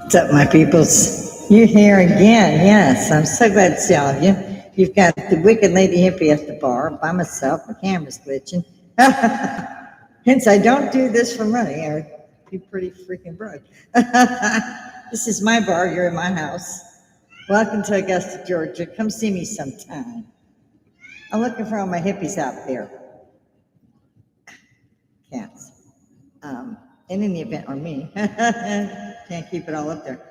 What's up, my peoples? You're here again. Yes, I'm so glad to see all of you. You've got the wicked lady hippie at the bar by myself. My camera's glitching. Hence, I don't do this for money. I'd be pretty freaking broke. This is my bar. You're in my house. Welcome to Augusta, Georgia. Come see me sometime. I'm looking for all my hippies out there. Cats. In any event, or me. Can't keep it all up there.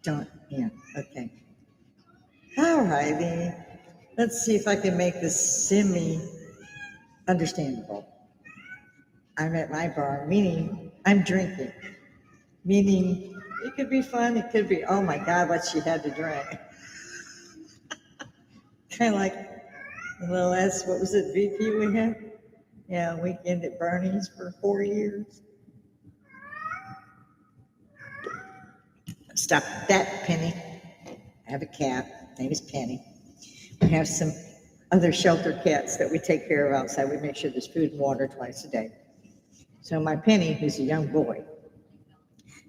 Don't, yeah, okay. All righty. Let's see if I can make this semi-understandable. I'm at my bar, meaning I'm drinking. Meaning it could be fun, it could be, oh my God, what she had to drink. Kind of like the last, what was it, VP we had? Yeah, weekend at Bernie's for 4 years. Stop that, Penny. I have a cat. Her name is Penny. We have some other shelter cats that we take care of outside. We make sure there's food and water twice a day. So my Penny, who's a young boy,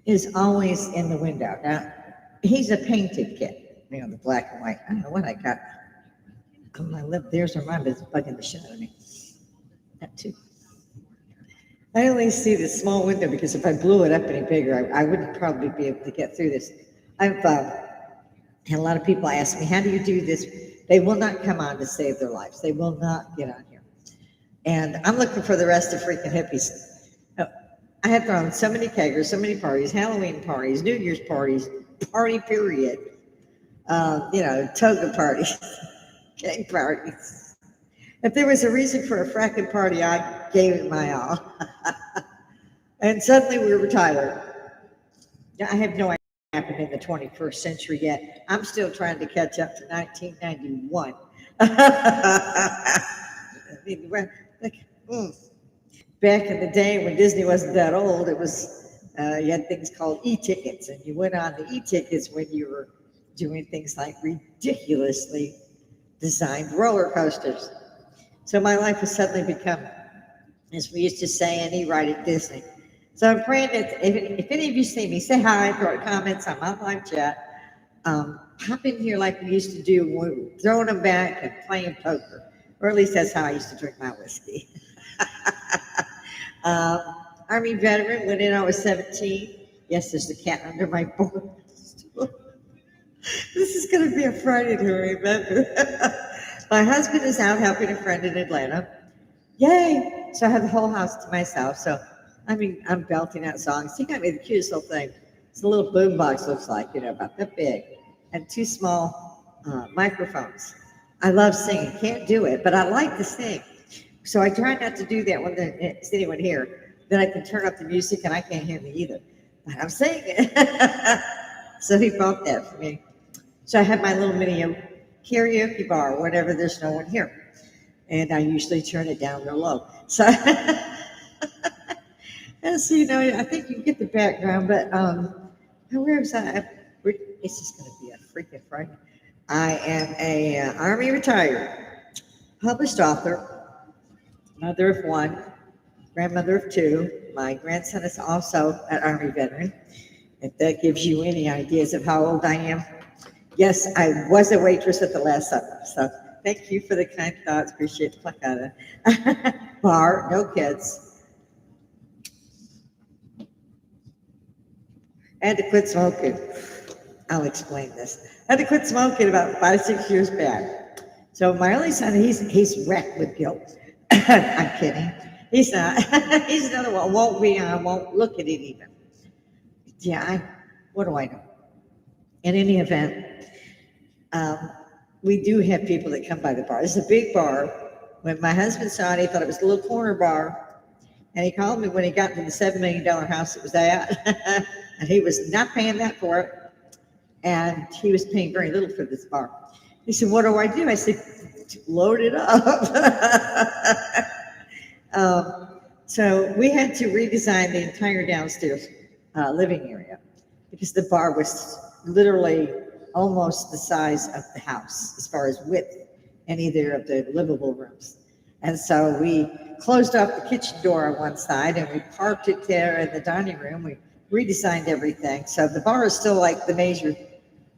is always in the window. Now, he's a painted cat, the black and white. I don't know what I got on my lip. There's where mine is bugging the shit out of me. That too. I only see this small window because if I blew it up any bigger, I wouldn't probably be able to get through this. I've had a lot of people ask me, how do you do this? They will not come on to save their lives. They will not get on here. And I'm looking for the rest of freaking hippies. I have thrown so many keggers, so many parties, Halloween parties, New Year's parties, party period, toga parties, keg parties. If there was a reason for a fracking party, I gave it my all. And suddenly we were retired. I have no idea what happened in the 21st century yet. I'm still trying to catch up to 1991. Back in the day when Disney wasn't that old, it was, you had things called e-tickets, and you went on the e-tickets when you were doing things like ridiculously designed roller coasters. So my life has suddenly become, as we used to say, an e-ride at Disney. So I'm praying that if any of you see me, say hi, throw comments. I'm on live chat. Hop in here like we used to do when we were throwing them back and playing poker. Or at least that's how I used to drink my whiskey. Army veteran, went in when I was 17. Yes, there's a cat under my board. This is going to be a Friday to remember. My husband is out helping a friend in Atlanta. Yay! So I have the whole house to myself. So, I'm belting out songs. He got me the cutest little thing. It's a little boom box, looks like, about that big. And 2 small microphones. I love singing. Can't do it, but I like to sing. So I try not to do that when there's anyone here. Then I can turn up the music and I can't hear me either. But I'm singing. So he bought that for me. So I have my little mini karaoke bar whenever there's no one here. And I usually turn it down real low. So, I think you get the background, but where was I? It's just going to be a freaking Friday. I am a Army retired, published author, mother of 1, grandmother of 2. My grandson is also an Army veteran. If that gives you any ideas of how old I am. Yes, I was a waitress at the Last Supper, so thank you for the kind thoughts. Appreciate the fuck out of it. Bar, no kids. I had to quit smoking. I'll explain this. I had to quit smoking about 5, 6 years back. So my only son, he's wrecked with guilt. I'm kidding. He's not. He's another one. Won't be on, won't look at it even. Yeah, what do I know? In any event, we do have people that come by the bar. It's a big bar. When my husband saw it, he thought it was a little corner bar. And he called me when he got to the $7 million house it was at. And he was not paying that for it. And he was paying very little for this bar. He said, what do I do? I said, load it up. So we had to redesign the entire downstairs living area because the bar was literally almost the size of the house as far as width in either of the livable rooms. And so we closed off the kitchen door on one side and we parked it there in the dining room. We redesigned everything. So the bar is still like the major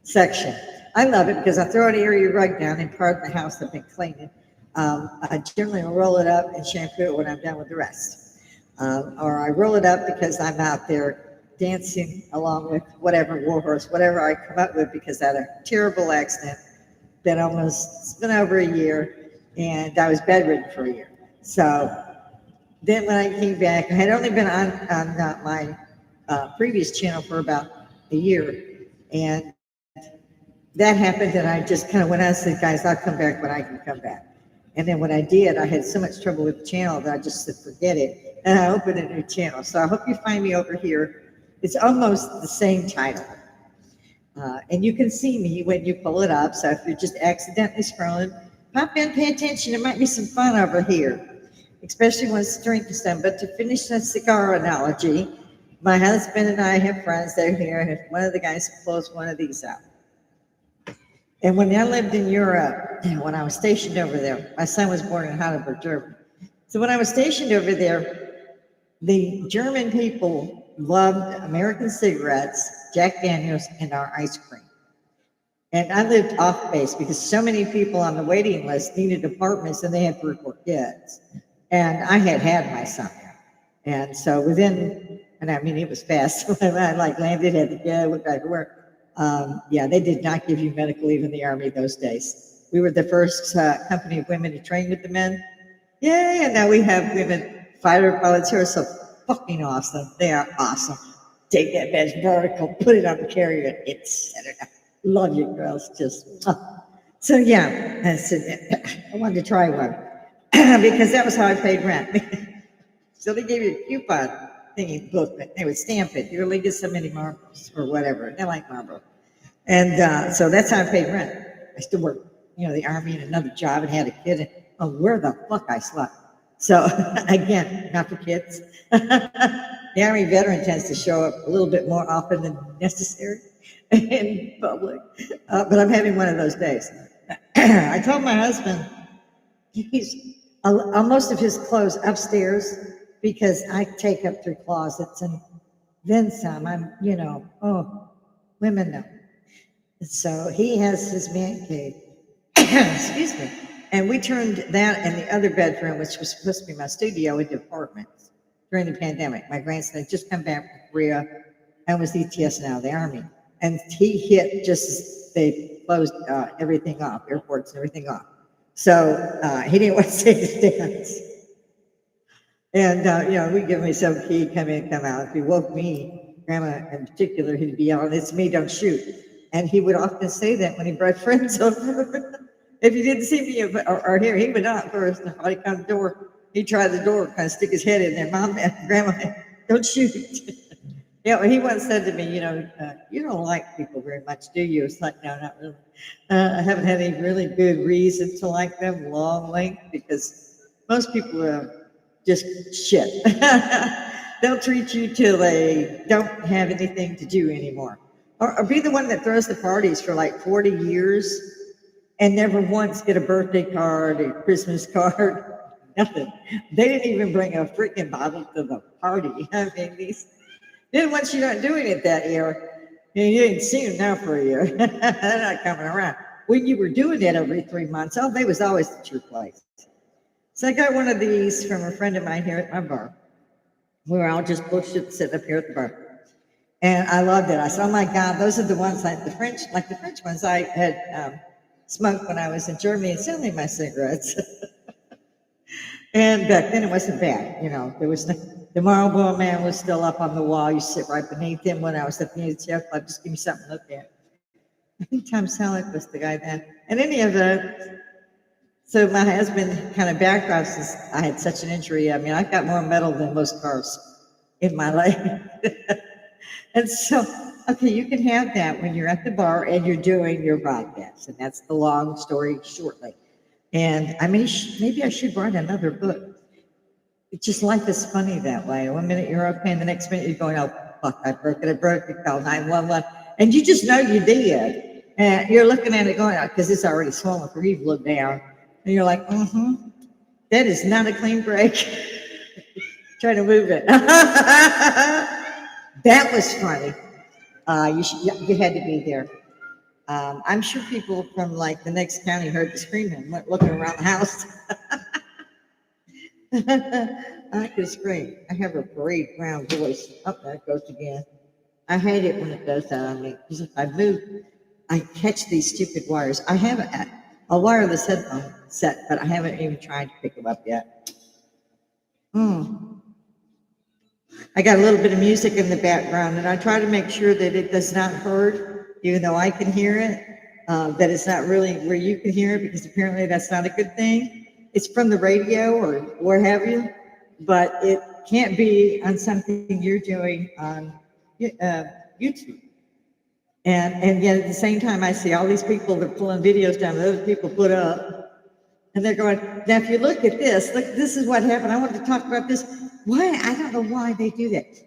section. I love it because I throw an area rug down in part of the house I've been cleaning. I generally roll it up and shampoo it when I'm done with the rest. Or I roll it up because I'm out there dancing along with whatever warhorse, whatever I come up with, because I had a terrible accident that it's been over a year, and I was bedridden for a year. So then when I came back, I had only been on my previous channel for about a year, and that happened, and I just kind of went out and said, guys, I'll come back when I can come back. And then when I did, I had so much trouble with the channel that I just said, forget it. And I opened a new channel. So I hope you find me over here. It's almost the same title. And you can see me when you pull it up. So if you're just accidentally scrolling, pop in, pay attention. There might be some fun over here, especially when it's drinking some. But to finish that cigar analogy, my husband and I have friends that are here, and one of the guys pulls one of these out. And when I lived in Europe, when I was stationed over there, my son was born in Heidelberg, Germany. So when I was stationed over there, the German people loved American cigarettes, Jack Daniels, and our ice cream. And I lived off base because so many people on the waiting list needed apartments, and they had 3 or 4 kids. And I had my son. And so and I mean, it was fast. When I landed, had to go, went back to work. They did not give you medical leave in the Army those days. We were the first company of women to train with the men. Yay, and now we have women fighter pilots who are so fucking awesome. They are awesome. Take that badge vertical, put it on the carrier, etc. Love you girls, just. So yeah, I said, I wanted to try one because that was how I paid rent. So they gave you a coupon thingy booklet. They would stamp it. You only get so many marbles or whatever. They like marble. And so that's how I paid rent. I still worked, the Army and another job and had a kid. And, where the fuck I slept. So again, not for kids. The Army veteran tends to show up a little bit more often than necessary in public. But I'm having one of those days. I told my husband, he's most of his clothes upstairs, because I take up 3 closets and then some. Women know. So he has his man cave. Excuse me. And we turned that and the other bedroom, which was supposed to be my studio, into apartments during the pandemic. My grandson had just come back from Korea and was ETS now, the Army. And he hit just as they closed everything off, airports and everything off. So he didn't want to take his dance. And, we give him some key, come in, come out. If he woke me, Grandma in particular, he'd be yelling, it's me, don't shoot. And he would often say that when he brought friends over. If he didn't see me or hear, he would not first. If I come to the door, he'd try the door, kind of stick his head in there. Mom and Grandma, don't shoot. He once said to me, you don't like people very much, do you? It's like, no, not really. I haven't had any really good reason to like them, long length, because most people are just shit. They'll treat you till they don't have anything to do anymore. Or be the one that throws the parties for like 40 years and never once get a birthday card, a Christmas card, nothing. They didn't even bring a freaking bottle to the party. I mean, then once you're not doing it that year, you didn't see them now for a year. They're not coming around. When you were doing that every 3 months, they was always at your place. So I got one of these from a friend of mine here at my bar. We were all just bullshit sitting up here at the bar. And I loved it. I said, oh my God, those are the ones like the French ones I had smoked when I was in Germany and selling my cigarettes. And back then it wasn't bad. There was the Marlboro Man was still up on the wall. You sit right beneath him. When I was at the ATF club, just give me something to look at. I think Tom Selleck was the guy then. And any of that. So my husband kind of backdrops since I had such an injury. I mean, I've got more metal than most cars in my life. And so, okay, you can have that when you're at the bar and you're doing your broadcast. And that's the long story shortly. And I mean, maybe I should write another book. It's just life is funny that way. 1 minute you're okay, and the next minute you're going, oh, fuck, I broke it, call 911. And you just know you did. And you're looking at it going, because it's already swollen for you to look down. And you're like, that is not a clean break. Try to move it. That was funny. You had to be there. I'm sure people from like the next county heard the screaming and went looking around the house. I could scream. I have a great round voice. Oh, there it goes again. I hate it when it does that on me. Because if I move, I catch these stupid wires. I have a wireless headphone set, but I haven't even tried to pick them up yet. Hmm. I got a little bit of music in the background, and I try to make sure that it does not hurt, even though I can hear it, that it's not really where you can hear it, because apparently that's not a good thing. It's from the radio or where have you, but it can't be on something you're doing on YouTube. And yet at the same time, I see all these people that are pulling videos down that other people put up, and they're going, now if you look at this, look, this is what happened. I wanted to talk about this. Why? I don't know why they do that.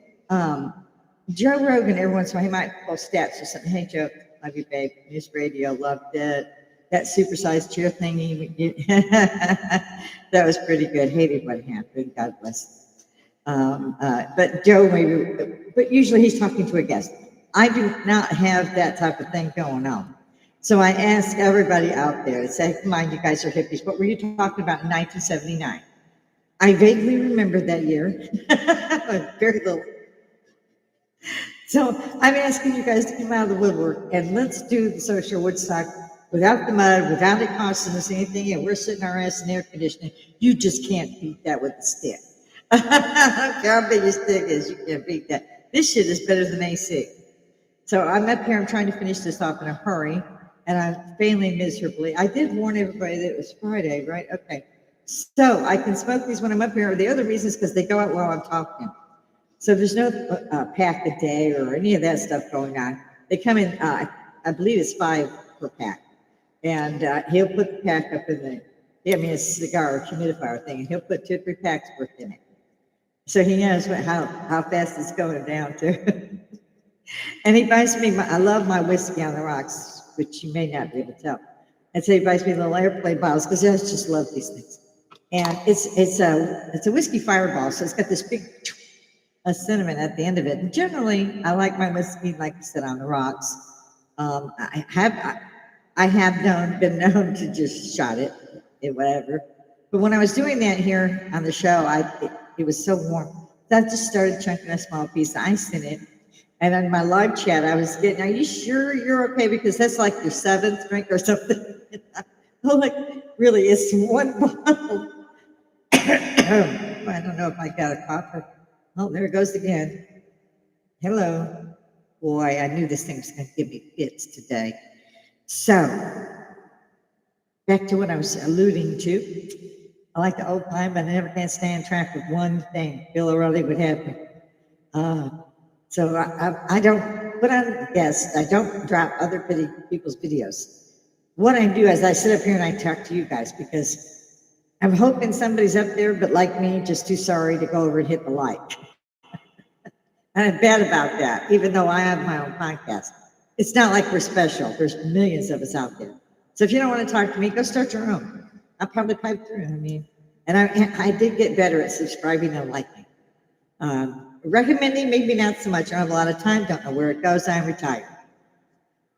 Joe Rogan, every once in a while, he might post stats or something. Hey, Joe, love you, babe. News radio, loved it. That supersized chair thing, that was pretty good. Hated what happened. God bless. But Joe, but usually he's talking to a guest. I do not have that type of thing going on. So I ask everybody out there, say, come on, you guys are hippies. What were you talking about in 1979? I vaguely remember that year. Very little. So I'm asking you guys to come out of the woodwork and let's do the social Woodstock without the mud, without it costing us anything, and we're sitting our ass in air conditioning. You just can't beat that with a stick. I don't care how big your stick is, you can't beat that. This shit is better than AC. So I'm up here, I'm trying to finish this off in a hurry, and I'm failing miserably. I did warn everybody that it was Friday, right? Okay. So I can smoke these when I'm up here. The other reason is because they go out while I'm talking. So there's no pack a day or any of that stuff going on. They come in, I believe it's 5 per pack. And he'll put the pack up in the, I mean, a cigar or humidifier thing, and he'll put 2 or 3 packs worth in it. So he knows how fast it's going down too. And he buys me, I love my whiskey on the rocks, which you may not be able to tell. And so he buys me little airplane bottles because I just love these things. And it's a whiskey fireball, so it's got this big cinnamon at the end of it. And generally, I like my whiskey, like I said, on the rocks. I have been known to just shot it and whatever. But when I was doing that here on the show, it was so warm. So I just started chunking a small piece of ice in it. And on my live chat, I was getting, are you sure you're okay? Because that's like your 7th drink or something. I'm like, really, it's one bottle. I don't know if I got a cough. Oh, there it goes again. Hello. Boy, I knew this thing was going to give me fits today. So, back to what I was alluding to. I like the old time, but I never can stand track of one thing. Bill O'Reilly would have me. So I don't put on guests. I don't drop other people's videos. What I do is I sit up here and I talk to you guys because I'm hoping somebody's up there, but like me, just too sorry to go over and hit the like. And I'm bad about that, even though I have my own podcast. It's not like we're special. There's millions of us out there. So if you don't want to talk to me, go start your own. I'll probably pipe through. I mean, and I did get better at subscribing and liking. Recommending, maybe not so much. I don't have a lot of time, don't know where it goes. I'm retired.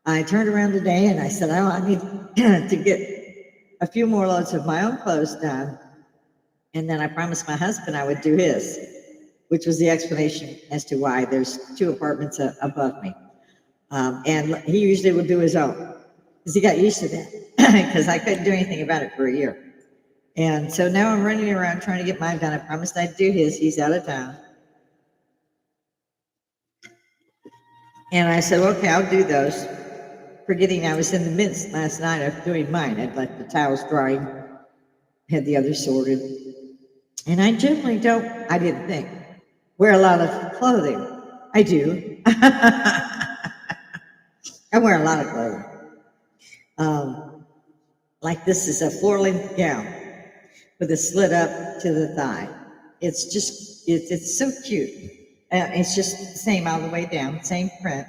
I turned around today and I said, oh, I need to get a few more loads of my own clothes done. And then I promised my husband I would do his, which was the explanation as to why there's 2 apartments above me. And he usually would do his own because he got used to that because I couldn't do anything about it for a year. And so now I'm running around trying to get mine done. I promised I'd do his. He's out of town. And I said, okay, I'll do those. Forgetting I was in the midst last night of doing mine. I'd let the towels dry, had the others sorted. And I generally don't, I didn't think, wear a lot of clothing. I do. I wear a lot of clothing. Like this is a floor-length gown with a slit up to the thigh. It's just, it's so cute. It's just the same all the way down, same print.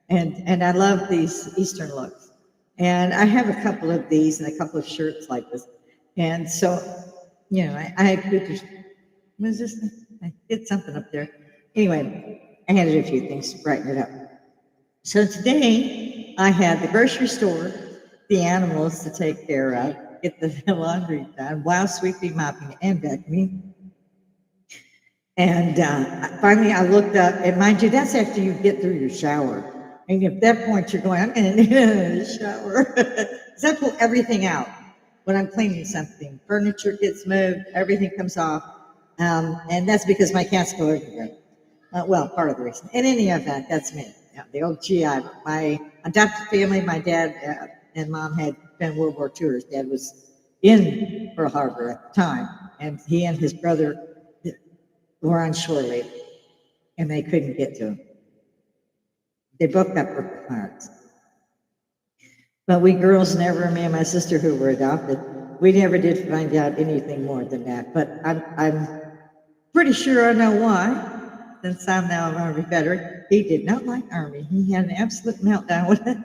And I love these Eastern looks. And I have a couple of these and a couple of shirts like this. And so, you know, I had pictures. What is this? I did something up there. Anyway, I added a few things to brighten it up. So today I had the grocery store, the animals to take care of, get the laundry done while sweeping, mopping, and vacuuming. And finally I looked up, and mind you, that's after you get through your shower. And at that point you're going, I'm going to need a shower. Because I pull everything out when I'm cleaning something. Furniture gets moved, everything comes off. And that's because my cats go everywhere. Well, part of the reason. In any event, that's me. The old GI. My adopted family, my dad and mom had been World War II. His dad was in Pearl Harbor at the time, and he and his brother were on shore leave, and they couldn't get to him. They both got broken hearts. But we girls never, me and my sister who were adopted, we never did find out anything more than that. But I'm pretty sure I know why. Since I'm now an Army veteran, he did not like Army. He had an absolute meltdown with it.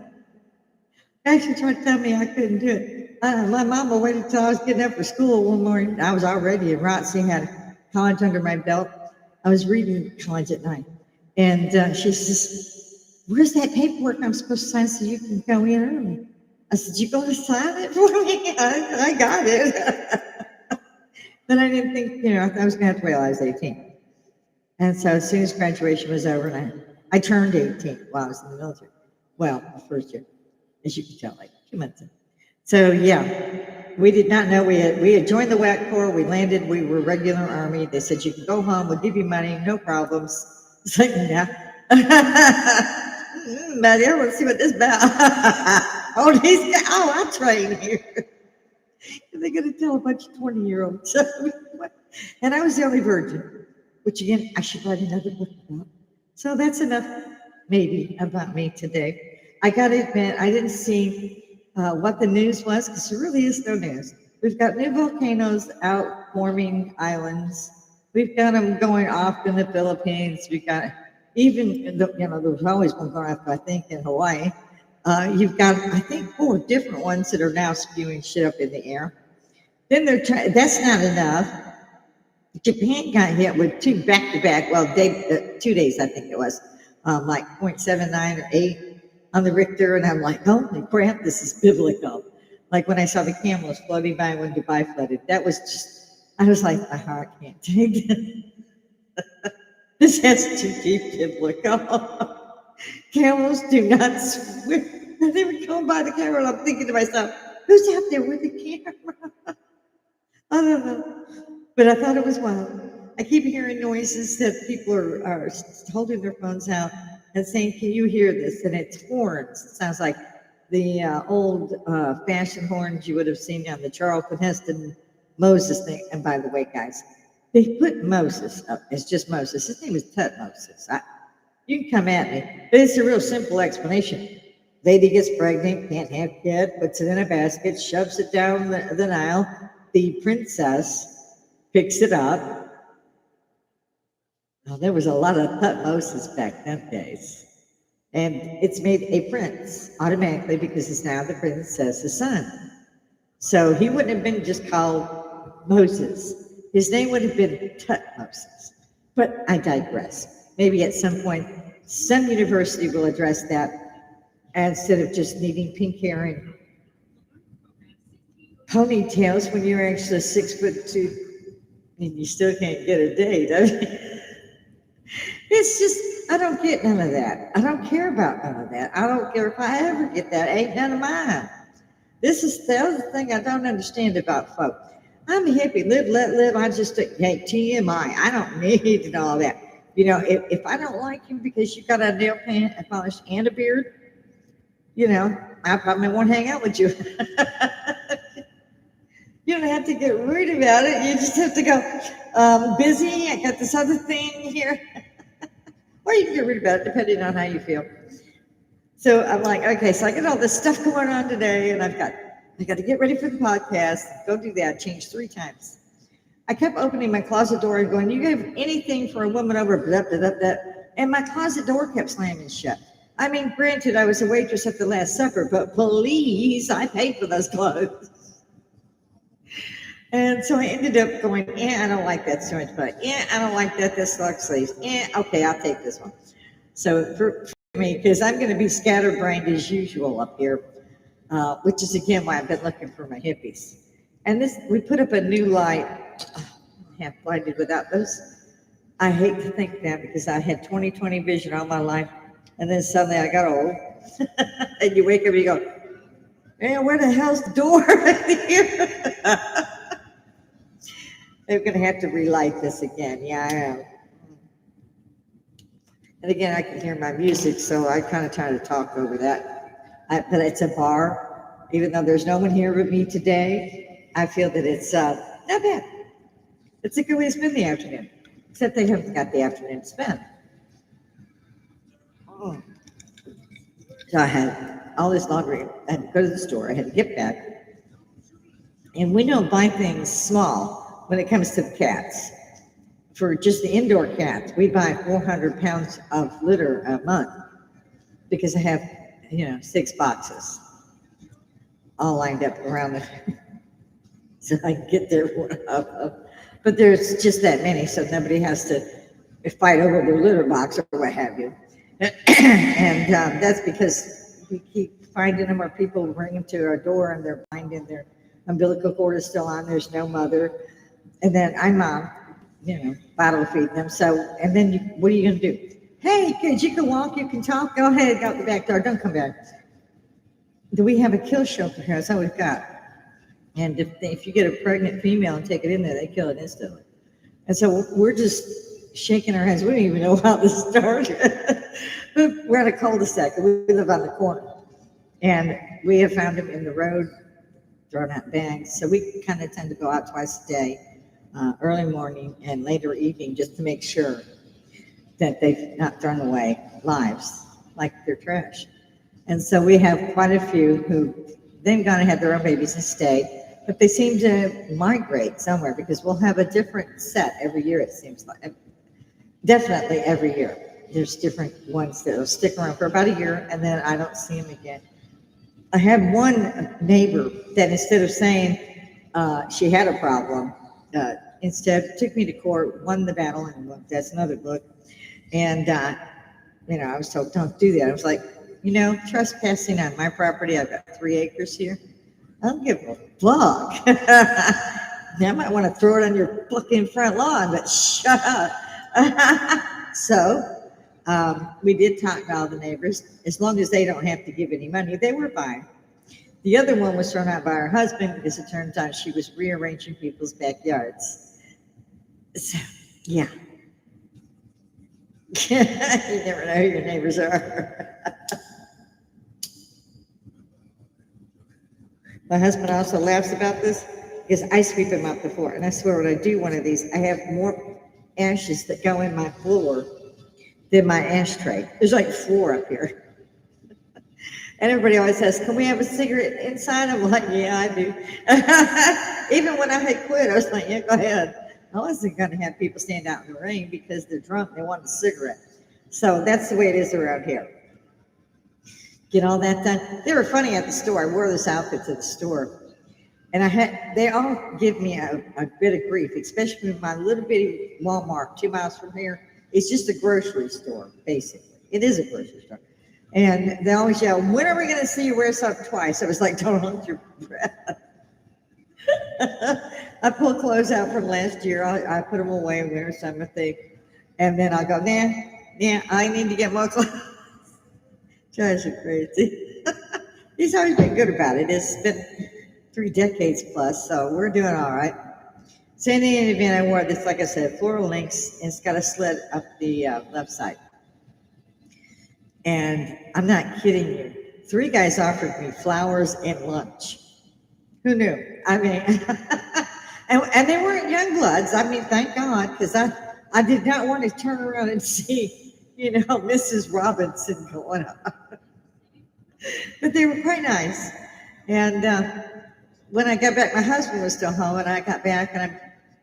Actually tried to tell me I couldn't do it. My mama waited till I was getting up for school one morning. I was already in ROTC, had college under my belt. I was reading college at night. And she says, where's that paperwork I'm supposed to sign so you can go in early? I said, you going to sign it for me? I got it. But I didn't think, I was going to have to wait till I was 18. And so as soon as graduation was over, and I turned 18 while I was in the military. Well, the first year, as you can tell, like 2 months in. So yeah, we did not know we had joined the WAC Corps. We landed. We were regular Army. They said you can go home. We'll give you money, no problems. It's like, yeah, buddy, I want to see what this about. I train here. They're going to tell a bunch of 20-year-olds. And I was the only virgin. Which again, I should write another book about. So that's enough, maybe, about me today. I got to admit, I didn't see what the news was, because there really is no news. We've got new volcanoes out forming islands. We've got them going off in the Philippines. We've got even, there's always one going off, I think, in Hawaii. You've got, I think, 4 different ones that are now spewing shit up in the air. Then they're trying, that's not enough. Japan got hit with 2 back-to-back, 2 days, I think it was, like 0.79 or 8 on the Richter, and I'm like, holy crap, this is biblical. Like when I saw the camels floating by when Dubai flooded, that was just, I was like, my heart can't take it. This has too deep biblical. Camels do not swim. And they would come by the camera, and I'm thinking to myself, who's out there with the camera? I don't know. But I thought it was wild. I keep hearing noises that people are holding their phones out and saying, can you hear this? And it's horns. It sounds like the old fashioned horns you would have seen on the Charlton Heston Moses thing. And by the way, guys, they put Moses up as just Moses. His name is Tutmosis. You can come at me, but it's a real simple explanation. Lady gets pregnant, can't have kid, puts it in a basket, shoves it down the Nile. The princess picks it up. Well, there was a lot of Tutmosis back then days. And it's made a prince automatically because it's now the princess's son. So he wouldn't have been just called Moses. His name would have been Tutmosis. But I digress. Maybe at some point, some university will address that instead of just needing pink hair and ponytails when you're actually 6'2" and you still can't get a date. I mean, it's just, I don't get none of that. I don't care about none of that. I don't care if I ever get that. Ain't none of mine. This is the other thing I don't understand about folk. I'm a hippie, live, let live. I just, hey, TMI. I don't need all that. If I don't like you because you got a nail polish and a beard, I probably won't hang out with you. You don't have to get rude about it. You just have to go, busy, I got this other thing here. Or you can get rude about it, depending on how you feel. So I'm like, okay, so I got all this stuff going on today, and I got to get ready for the podcast, go do that, change 3 times. I kept opening my closet door and going, you have anything for a woman over, blah, blah, blah, blah. And my closet door kept slamming shut. I mean, granted, I was a waitress at the Last Supper, but please, I paid for those clothes. And so I ended up going, I don't like that so much, but I don't like that. This sucks sleeves. Okay, I'll take this one. So for me, because I'm going to be scatterbrained as usual up here, which is again why I've been looking for my hippies. And this, we put up a new light. Half blinded without those. I hate to think that because I had 20/20 vision all my life, and then suddenly I got old. And you wake up and you go, man, where the hell's the door here? They're going to have to relight this again. Yeah, I am. And again, I can hear my music, so I kind of try to talk over that. But it's a bar. Even though there's no one here with me today, I feel that it's not bad. It's a good way to spend the afternoon, except they haven't got the afternoon to spend. Oh. So I had all this laundry. I had to go to the store. I had to get back. And we don't buy things small when it comes to the cats. For just the indoor cats, we buy 400 pounds of litter a month because I have, 6 boxes all lined up around the, so I can get there. But there's just that many, so nobody has to fight over their litter box or what have you. And that's because we keep finding them, or people bring them to our door and they're finding their umbilical cord is still on. There's no mother, and then I'm mom. Bottle feed them. So, and then what are you going to do? Hey, kids, you can walk, you can talk. Go ahead, go out the back door. Don't come back. Do we have a kill shelter here? That's all we've got. And if you get a pregnant female and take it in there, they kill it instantly. And so we're just shaking our heads. We don't even know how this started. But we're at a cul-de-sac. We live on the corner. And we have found them in the road, thrown out bags. So we kind of tend to go out twice a day. Early morning and later evening, just to make sure that they've not thrown away lives like they're trash. And so we have quite a few who they've gone and had their own babies and stayed, but they seem to migrate somewhere because we'll have a different set every year, it seems like. Definitely every year. There's different ones that will stick around for about a year and then I don't see them again. I have one neighbor that instead of saying she had a problem, instead took me to court, won the battle, and that's another book. And I was told, don't do that. I was like, trespassing on my property. I've got 3 acres here. I don't give a fuck. I might want to throw it on your fucking front lawn, but shut up. So we did talk to all the neighbors. As long as they don't have to give any money, they were fine. The other one was thrown out by her husband because it turns out she was rearranging people's backyards. So, yeah. You never know who your neighbors are. My husband also laughs about this because I sweep him up the floor. And I swear when I do one of these, I have more ashes that go in my floor than my ashtray. There's like 4 up here. And everybody always says, can we have a cigarette inside? I'm like, yeah, I do. Even when I had quit, I was like, yeah, go ahead. I wasn't going to have people stand out in the rain because they're drunk. They want a cigarette. So that's the way it is around here. Get all that done. They were funny at the store. I wore this outfit to the store. And they all give me a bit of grief, especially with my little bitty Walmart 2 miles from here. It's just a grocery store, basically. It is a grocery store. And they always yell, when are we going to see you wear something twice? I was like, don't hold your breath. I pull clothes out from last year. I put them away, winter, summer thing. And then I go, I need to get more clothes. Drives you crazy. He's always been good about it. It's been 3 decades plus, so we're doing all right. So in any event, I wore this, like I said, floral links, and it's got a slit up the left side. And I'm not kidding you. 3 guys offered me flowers and lunch. Who knew? I mean, and they weren't young bloods. I mean, thank God, because I did not want to turn around and see, Mrs. Robinson going on. But they were quite nice. And when I got back, my husband was still home, and I got back, and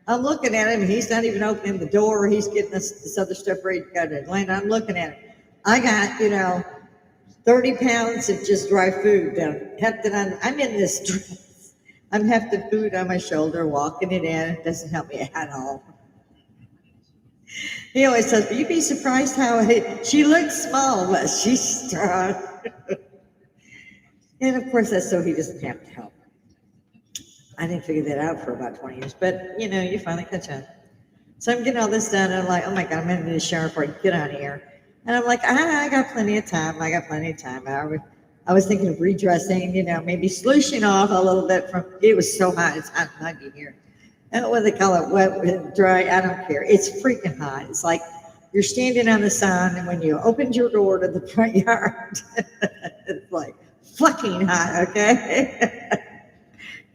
I'm looking at him, and he's not even opening the door. He's getting this other stuff ready to go to Atlanta. I'm looking at him. I got, 30 pounds of just dry food hefted on. I'm in this dress I'm half the food on my shoulder, walking it in. It doesn't help me at all. He always says, "You'd be surprised how she looks small, but she's strong." And of course, that's so he doesn't have to help. I didn't figure that out for about 20 years, but you finally catch on. So I'm getting all this done, and I'm like, oh my God, I'm going to need a shower before I get on here. And I'm like, I got plenty of time. I was thinking of redressing, maybe slushing off a little bit from, it was so hot. It's hot and muggy here. I don't know what they call it, wet, dry, I don't care. It's freaking hot. It's like you're standing on the sun, and when you opened your door to the front yard, it's like fucking hot, okay?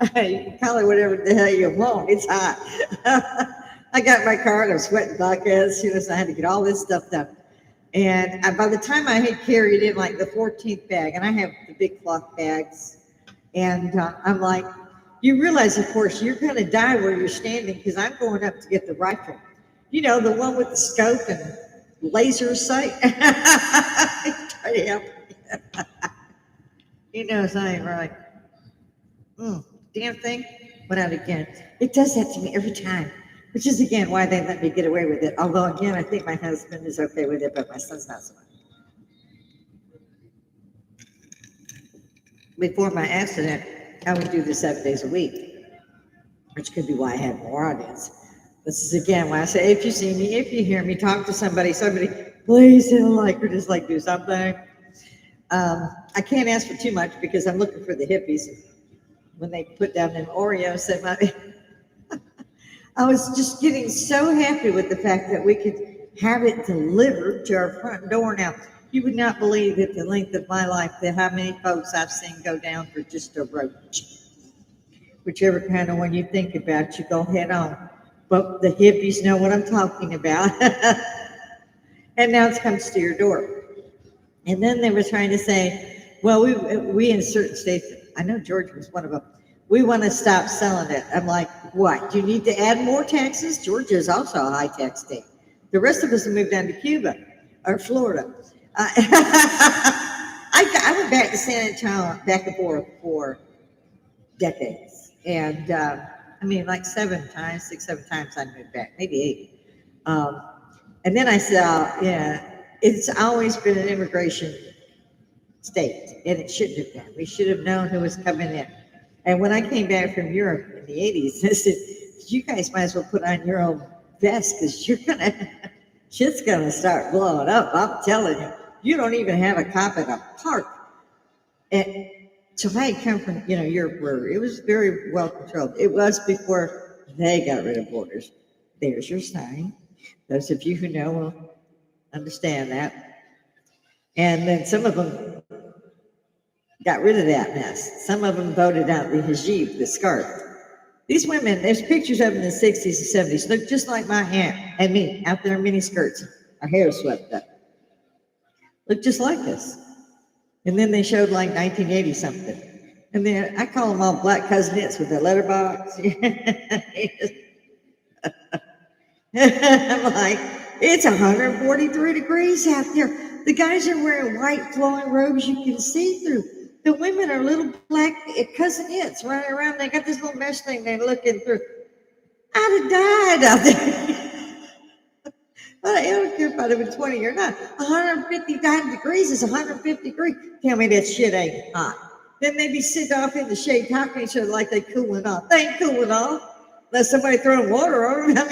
You can call it whatever the hell you want. It's hot. I got in my car and I was sweating buckets. So I had to get all this stuff done. And by the time I had carried in like the 14th bag, and I have the big cloth bags, and I'm like, you realize, of course, you're going to die where you're standing because I'm going up to get the rifle. The one with the scope and laser sight. So I'm like, damn thing went out again. It does that to me every time, which is again why they let me get away with it. Although again, I think my husband is okay with it, but my son's not so much. Before my accident, I would do this 7 days a week, which could be why I had more audience. This is again why I say, if you see me, if you hear me, talk to somebody, please don't like or just like do something. I can't ask for too much because I'm looking for the hippies. When they put down them Oreos, I was just getting so happy with the fact that we could have it delivered to our front door. Now, you would not believe at the length of my life that how many folks I've seen go down for just a roach. Whichever kind of one you think about, you go head on. But the hippies know what I'm talking about. And now it comes to your door. And then they were trying to say, well, we in certain states, I know Georgia was one of them, we want to stop selling it. I'm like, what? Do you need to add more taxes? Georgia is also a high tax state. The rest of us have moved down to Cuba or Florida. I went back to San Antonio back and forth for decades. And like 7 times, 6, 7 times I moved back, maybe 8. And then I saw, it's always been an immigration state, and it shouldn't have been. We should have known who was coming in. And when I came back from Europe in the 80s, I said, you guys might as well put on your own vest because shit's gonna start blowing up. I'm telling you, you don't even have a cop at a park. And so I had come from, Europe where it was very well controlled. It was before they got rid of borders. There's your sign. Those of you who know will understand that. And then some of them got rid of that mess. Some of them voted out the hijab, the scarf. These women, there's pictures of them in the 60s and 70s, look just like my aunt and me, out there in mini skirts, our hair swept up. Look just like this. And then they showed like 1980 something. And then I call them all black cousinettes with their letterbox. I'm like, it's 143 degrees out there. The guys are wearing white flowing robes you can see through. The women are little black cousinettes running around. They got this little mesh thing they're looking through. I'd have died out there. But I don't care if I'd have been 20 or not. 155 degrees is 150 degrees. Tell me that shit ain't hot. Then they be sitting off in the shade talking to each other like they cooling off. They ain't cooling off unless somebody throwing water on them.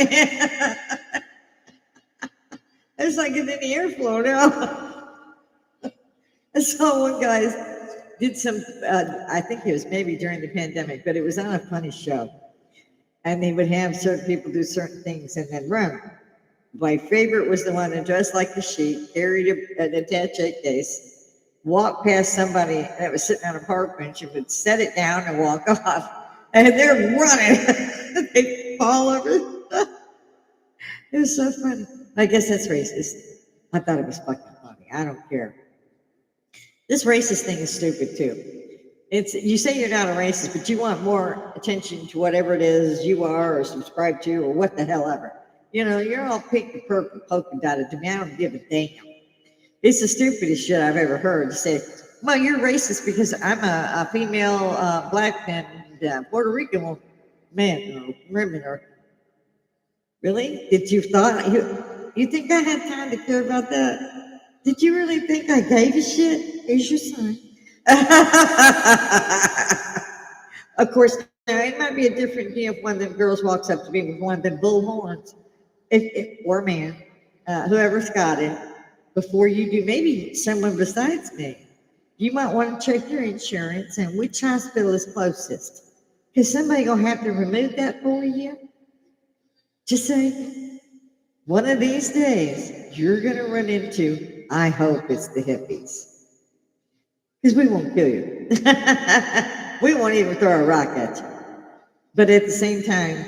It's like getting in the airflow now. I saw one guy did some, I think it was maybe during the pandemic, but it was on a funny show. And they would have certain people do certain things and then run. My favorite was the one that dressed like the sheep, carried an attache case, walked past somebody that was sitting on a park bench and would set it down and walk off. And they're running. They fall over. It was so funny. I guess that's racist. I thought it was fucking funny. I don't care. This racist thing is stupid too. You say you're not a racist, but you want more attention to whatever it is you are or subscribe to or what the hell ever. You're all pink and purple, polka dotted to me. I don't give a damn. It's the stupidest shit I've ever heard. To say, well, you're racist because I'm a female black and Puerto Rican men or women or really? Did you thought you think I had time to care about that? Did you really think I gave a shit? Here's your sign. Of course, now it might be a different deal if one of them girls walks up to me with one of them bullhorns, or a man, whoever's got it, before you do, maybe someone besides me. You might want to check your insurance and which hospital is closest. Because somebody gonna have to remove that for you. Just say, one of these days, you're gonna run into, I hope it's the hippies. Because we won't kill you. We won't even throw a rock at you. But at the same time,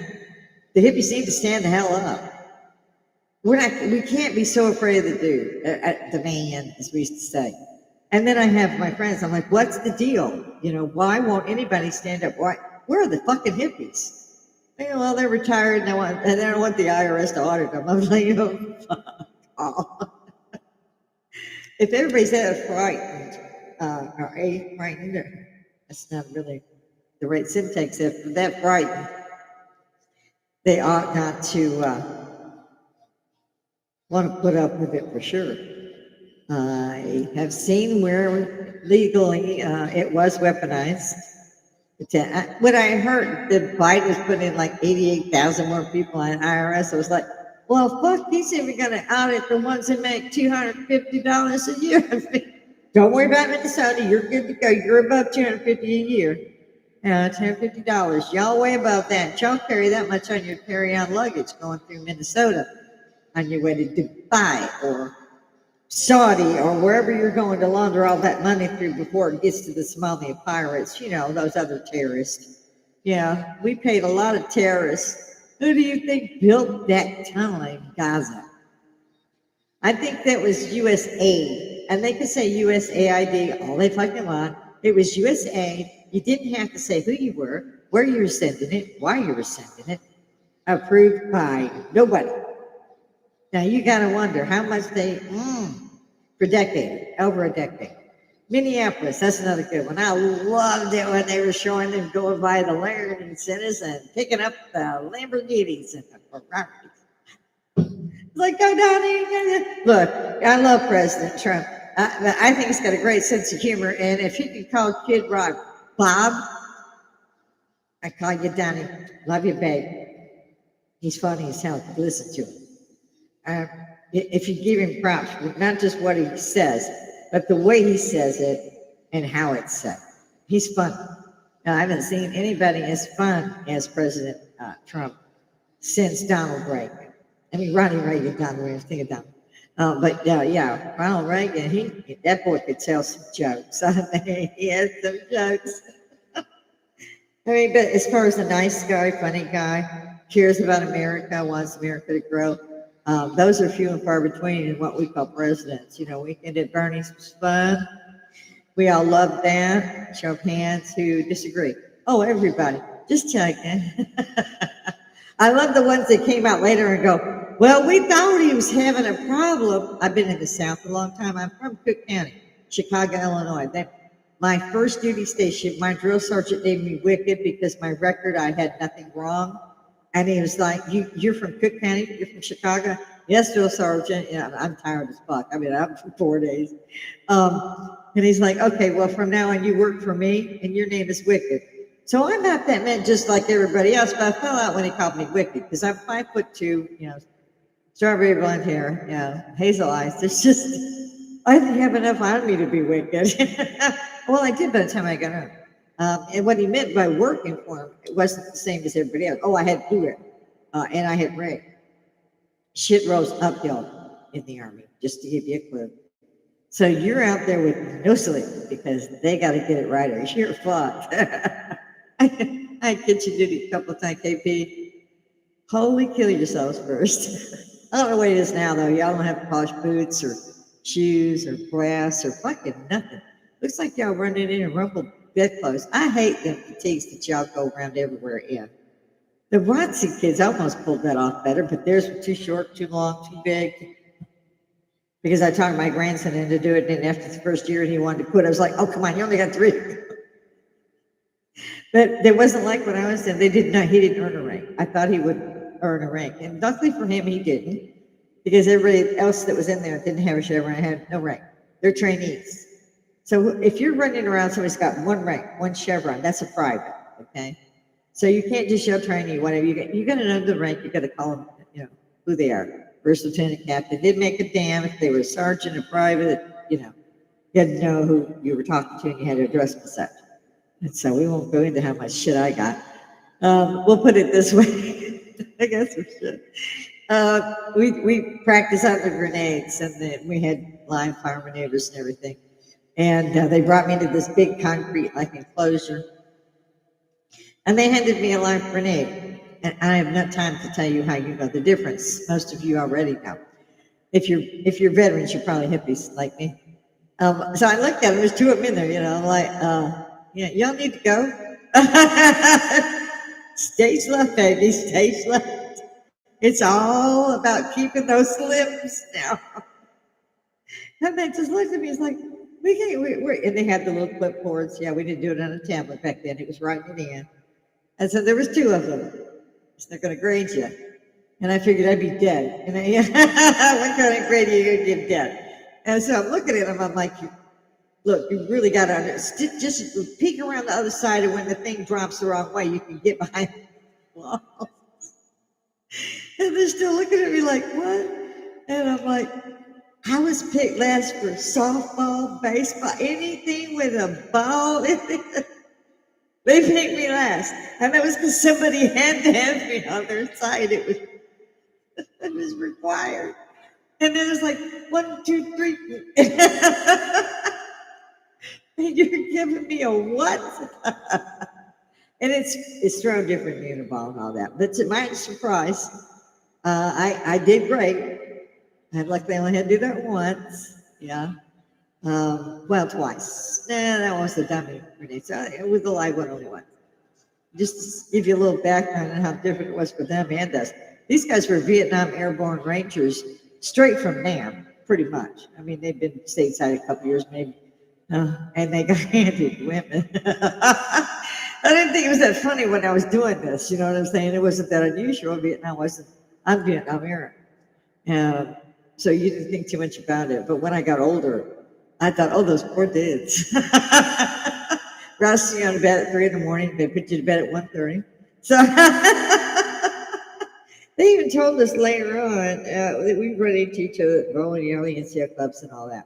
the hippies need to stand the hell up. We can't be so afraid of the dude, the man, as we used to say. And then I have my friends, I'm like, what's the deal? You know, why won't anybody stand up? Why? Where are the fucking hippies? You know, well, they're retired and they don't want the IRS to audit them. I'm like, fuck off. If everybody's that frightened, or frightened, that's not really the right syntax. If that frightened, they ought not to want to put up with it for sure. I have seen where legally it was weaponized. When I heard that Biden was putting in like 88,000 more people on IRS, I was like, well, fuck, he's even going to audit the ones that make $250 a year. Don't worry about Minnesota. You're good to go. You're above $250 a year. $250. Y'all way above that. Y'all carry that much on your carry-on luggage going through Minnesota on your way to Dubai or Saudi or wherever you're going to launder all that money through before it gets to the Somali pirates, you know, those other terrorists. Yeah, we paid a lot of terrorists. Who do you think built that tunnel in Gaza? I think that was U.S. aid. And they could say USAID all they fucking want. It was U.S. aid. You didn't have to say who you were, where you were sending it, why you were sending it. Approved by nobody. Now you got to wonder how much they, for decades, over a decade. Minneapolis, that's another good one. I loved it when they were showing them going by the Laramie centers and picking up the Lamborghinis and the Ferraris. Like, go down here. Look, I love President Trump. I think he's got a great sense of humor. And if he could call Kid Rock Bob, I call you Donnie. Love you, babe. He's funny as hell. Listen to him. If you give him props, not just what he says, but the way he says it and how it's said. He's fun. Now, I haven't seen anybody as fun as President Trump since Donald Reagan. I mean, Ronnie Reagan, Donald Reagan, think of Donald. But yeah, Ronald Reagan, that boy could tell some jokes. I mean, he has some jokes. I mean, but as far as a nice guy, funny guy, cares about America, wants America to grow, those are few and far between in what we call presidents. You know, Weekend at Bernie's was fun. We all loved that. Show of hands who disagree. Oh, everybody. Just checking. I love the ones that came out later and go, well, we thought he was having a problem. I've been in the South a long time. I'm from Cook County, Chicago, Illinois. My first duty station, my drill sergeant named me Wicked because my record, I had nothing wrong. And he was like, you're from Cook County? You're from Chicago? Yes, drill sergeant. Yeah, I'm tired as fuck. I've been out for 4 days. And he's like, okay, well, from now on, you work for me, and your name is Wicked. So I'm not that man just like everybody else, but I fell out when he called me Wicked because I'm 5'2", you know, strawberry blonde hair, you know, hazel eyes. There's just, I didn't have enough on me to be wicked. Well, I did by the time I got home. And what he meant by working for him, it wasn't the same as everybody else. Oh, I had blue hair, and I had red. Shit rose uphill in the Army, just to give you a clue. So you're out there with no sleep because they got to get it right or you're fucked. I get you duty a couple of times, KP. Holy kill yourselves first. I don't know what it is now, though. Y'all don't have polished boots or shoes or brass or fucking nothing. Looks like y'all running in and rumpled bedclothes. I hate them fatigues that y'all go around everywhere in. The ROTC kids almost pulled that off better, but theirs were too short, too long, too big. Because I talked my grandson into doing it, and after the first year he wanted to quit, I was like, oh, come on, you only got 3. But it wasn't like when I was in, he didn't earn a rank. I thought he would earn a rank. And luckily for him, he didn't, because everybody else that was in there didn't have a chevron, had no rank. They're trainees. So if you're running around, somebody's got one rank, one chevron, that's a private, okay? So you can't just show trainee, whatever you got to know the rank, you got to call them, who they are. First lieutenant, captain, didn't make a damn if they were a sergeant or private, you had to know who you were talking to and you had to address them such. And so we won't go into how much shit I got. We'll put it this way. I guess we should. We practiced on the grenades, and then we had live fire maneuvers and everything. And they brought me to this big concrete enclosure, and they handed me a live grenade. And I have no time to tell you how you know the difference. Most of you already know. If you're veterans, you're probably hippies like me. So I looked at them. There's two of them in there. I'm like, y'all need to go. Stage left, baby. Stage left. It's all about keeping those limbs now. And they just looked at me. It's like, we can't. And they had the little clipboards. Yeah, we didn't do it on a tablet back then. It was writing it in. And so there was two of them. So they're going to grade you. And I figured I'd be dead. And what kind of grade are you going to give dead? And so I'm looking at them. I'm like, look, you really got to just peek around the other side, and when the thing drops the wrong way, you can get behind the wall. And they're still looking at me like, what? And I'm like, I was picked last for softball, baseball, anything with a ball in it. They picked me last. And that was because somebody had to have me on their side. It was required. And then it's like, 1, 2, 3. And you're giving me a what? And it's thrown different than a ball and all that. But to my surprise, I did great. And luckily I only had to do that once. Yeah. Well, twice. Nah, that was the dummy grenade. So it was the live one only once. Just to give you a little background on how different it was for them and us. These guys were Vietnam Airborne Rangers, straight from NAM, pretty much. I mean, they've been stateside a couple years, maybe. And they got handed women. I didn't think it was that funny when I was doing this. You know what I'm saying? It wasn't that unusual. I'm Vietnam era. So you didn't think too much about it. But when I got older, I thought, oh, those poor dudes. Rousing you on bed at 3 a.m. They put you to bed at 1:30. So they even told us later on that we run into each other at bowling alley and NCO clubs and all that.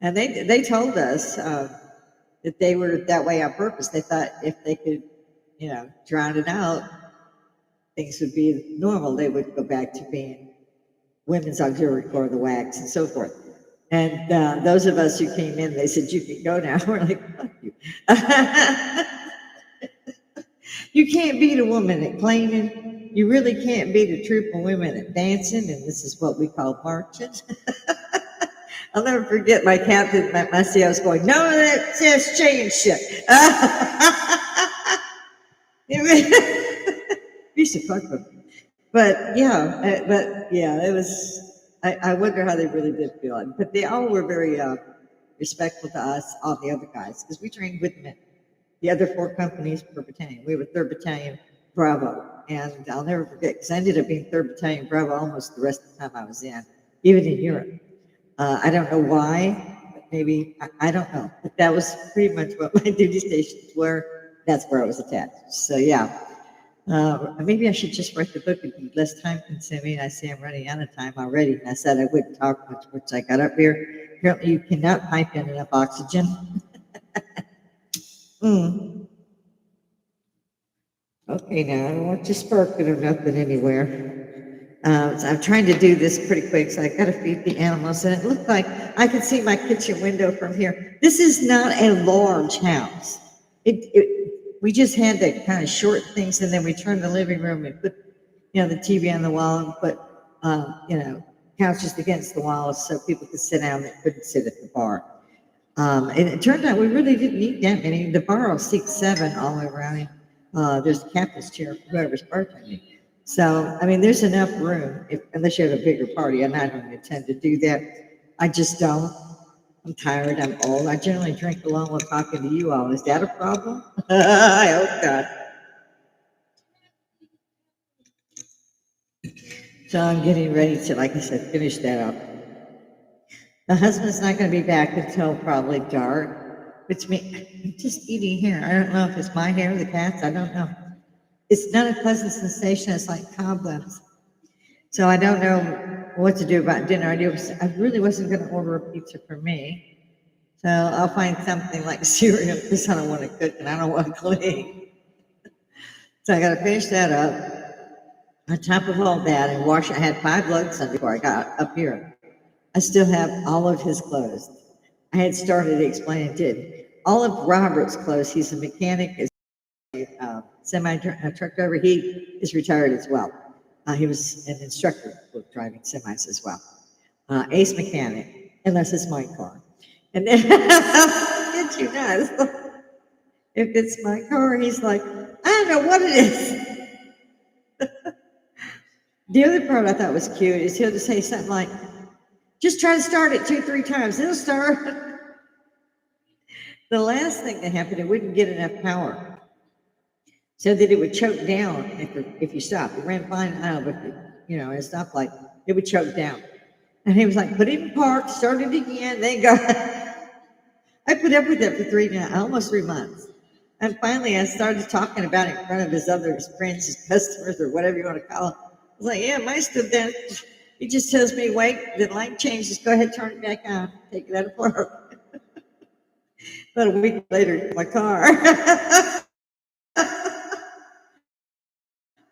And they told us that they were that way on purpose. They thought if they could, drown it out, things would be normal. They would go back to being Women's Auxiliary Corps of the WACs and so forth. And those of us who came in, they said, you can go now. We're like, fuck you. You can't beat a woman at cleaning. You really can't beat a troop of women at dancing. And this is what we call marching. I'll never forget my captain, my CO's going, no, that says change shit. We should fuck them. But yeah, it was, I wonder how they really did feel it. But they all were very respectful to us, all the other guys, because we trained with them. The other 4 companies per battalion. We were 3rd Battalion Bravo. And I'll never forget, because I ended up being 3rd Battalion Bravo almost the rest of the time I was in, even in Europe. I don't know why, but maybe, I don't know. But that was pretty much what my duty stations were. That's where I was attached. So yeah. Maybe I should just write the book. It'd be less time consuming. I say I'm running out of time already. And I said I wouldn't talk much once I got up here. Apparently you cannot pipe in enough oxygen. Okay, now I don't want you sparking or nothing anywhere. So I'm trying to do this pretty quick, so I got to feed the animals. And it looked like I could see my kitchen window from here. This is not a large house. We just had to kind of short things, and then we turned the living room and put, the TV on the wall and put, couches against the walls so people could sit down that couldn't sit at the bar. And it turned out we really didn't need that many. The bar will seat 7 all the way around. There's a captain's chair for whoever's bartending. So, I mean, there's enough room, unless you have a bigger party, and I don't intend to do that. I just don't. I'm tired. I'm old. I generally drink alone while talking to you all. Is that a problem? I hope not. So I'm getting ready to, like I said, finish that up. The husband's not going to be back until probably dark, which means I'm just eating hair. I don't know if it's my hair, the cat's, I don't know. It's not a pleasant sensation. It's like cobwebs. So I don't know what to do about dinner. I really wasn't going to order a pizza for me. So I'll find something like cereal because I don't want to cook and I don't want to clean. So I got to finish that up. On top of all that, and wash. I had 5 loads done before I got up here. I still have all of his clothes. I had started explaining to all of Robert's clothes. He's a mechanic, is semi truck driver. He is retired as well. He was an instructor for driving semis as well. Ace mechanic, unless it's my car. And then, get you guys. If it's my car, he's like, I don't know what it is. The other part I thought was cute is he'll just say something like, just try to start it 2-3 times. It'll start. The last thing that happened, it wouldn't get enough power. So that it would choke down if you stopped. It ran fine out, but at a stoplight, it would choke down. And he was like, put it in park, start it again, then go. I put up with it for almost 3 months. And finally I started talking about it in front of his other friends, his customers, or whatever you want to call them. I was like, yeah, mine's still down. He just tells me, wait, the light changes, go ahead, turn it back on, take it out of park. About a week later, my car. I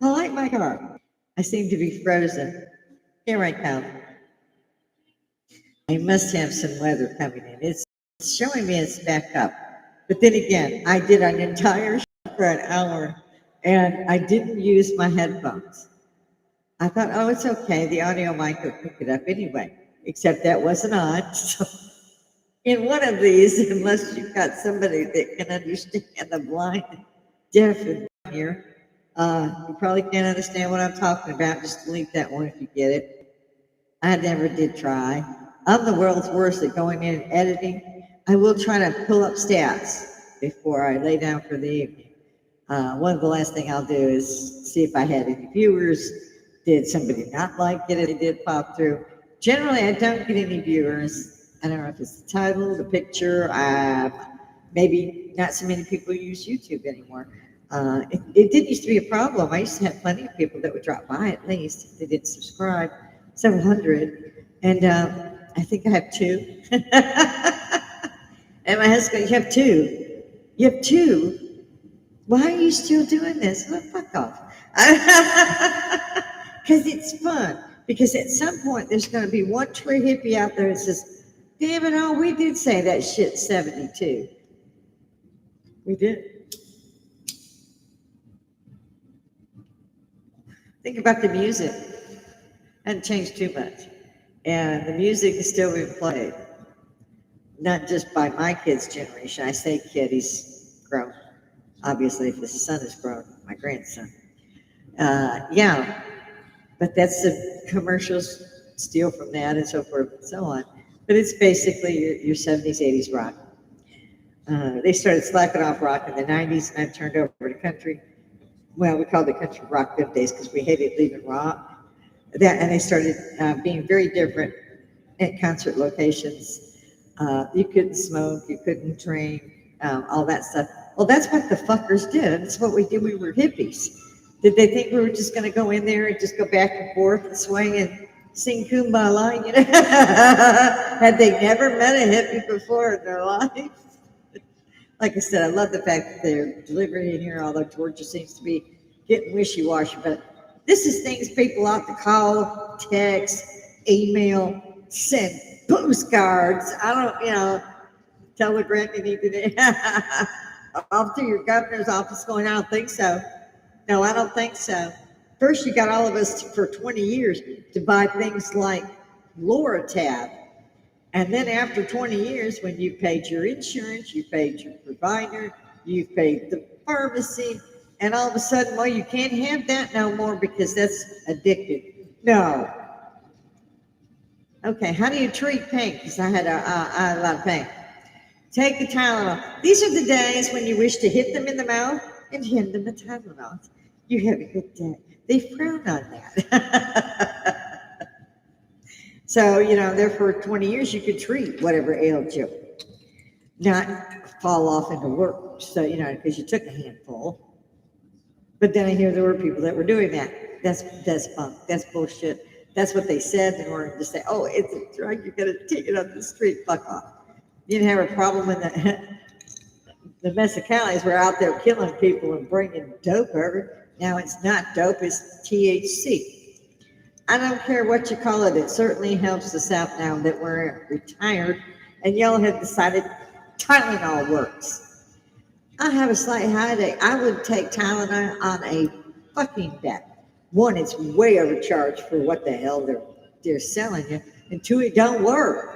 like my car. I seem to be frozen. Here I come. I must have some weather coming in. It's showing me it's back up. But then again, I did an entire show for an hour and I didn't use my headphones. I thought, oh, it's okay. The audio mic will pick it up anyway, except that wasn't on. So in one of these, unless you've got somebody that can understand the blind, deaf, and here, you probably can't understand what I'm talking about. Just delete that one if you get it. I never did try. I'm the world's worst at going in and editing. I will try to pull up stats before I lay down for the evening. One of the last thing I'll do is see if I had any viewers. Did somebody not like it? It did pop through. Generally, I don't get any viewers. I don't know if it's the title, the picture. Maybe not so many people use YouTube anymore. It did used to be a problem. I used to have plenty of people that would drop by at least if they didn't subscribe, several hundred. And I think I have 2. And my husband, you have 2. You have 2? Why are you still doing this? Well, fuck off. Because it's fun. Because at some point, there's going to be one true hippie out there that says, damn it all, we did say that shit 72. We did. Think about the music. Hasn't changed too much. And the music is still being played. Not just by my kid's generation. I say kid, he's grown. Obviously, if his son is grown, my grandson. Yeah, but that's the commercials steal from that and so forth and so on. But it's basically your 70s, 80s rock. They started slacking off rock in the 90s, and I've turned over to country. Well, we called it country rock them days because we hated leaving rock. And they started being very different at concert locations. You couldn't smoke, you couldn't drink, all that stuff. Well, that's what the fuckers did. That's what we did. We were hippies. Did they think we were just going to go in there and just go back and forth and swing and sing Kumbala? Had they never met a hippie before in their life? Like I said, I love the fact that they're delivering in here, although Georgia seems to be getting wishy-washy. But this is things people ought to call, text, email, send postcards. I don't, telegram you need to off to your governor's office going, I don't think so. No, I don't think so. First, you got all of us for 20 years to buy things like Loratab. And then after 20 years, when you paid your insurance, you paid your provider, you paid the pharmacy, and all of a sudden, well, you can't have that no more because that's addictive. No. Okay, how do you treat pain? Because I had a lot of pain. Take the Tylenol. These are the days when you wish to hit them in the mouth and hand them a Tylenol. You have a good day. They frown on that. So, there for 20 years you could treat whatever ailed you, not fall off into work. So, because you took a handful. But then I hear there were people that were doing that. That's bunk. That's bullshit. That's what they said in order to say, oh, it's a drug. You're going to take it on the street. Fuck off. You didn't have a problem when the Mexicali's were out there killing people and bringing dope over. Now it's not dope, it's THC. I don't care what you call it. It certainly helps us out now that we're retired and y'all have decided Tylenol works. I have a slight headache. I would take Tylenol on a fucking bet. One, it's way overcharged for what the hell they're selling you. And two, it don't work.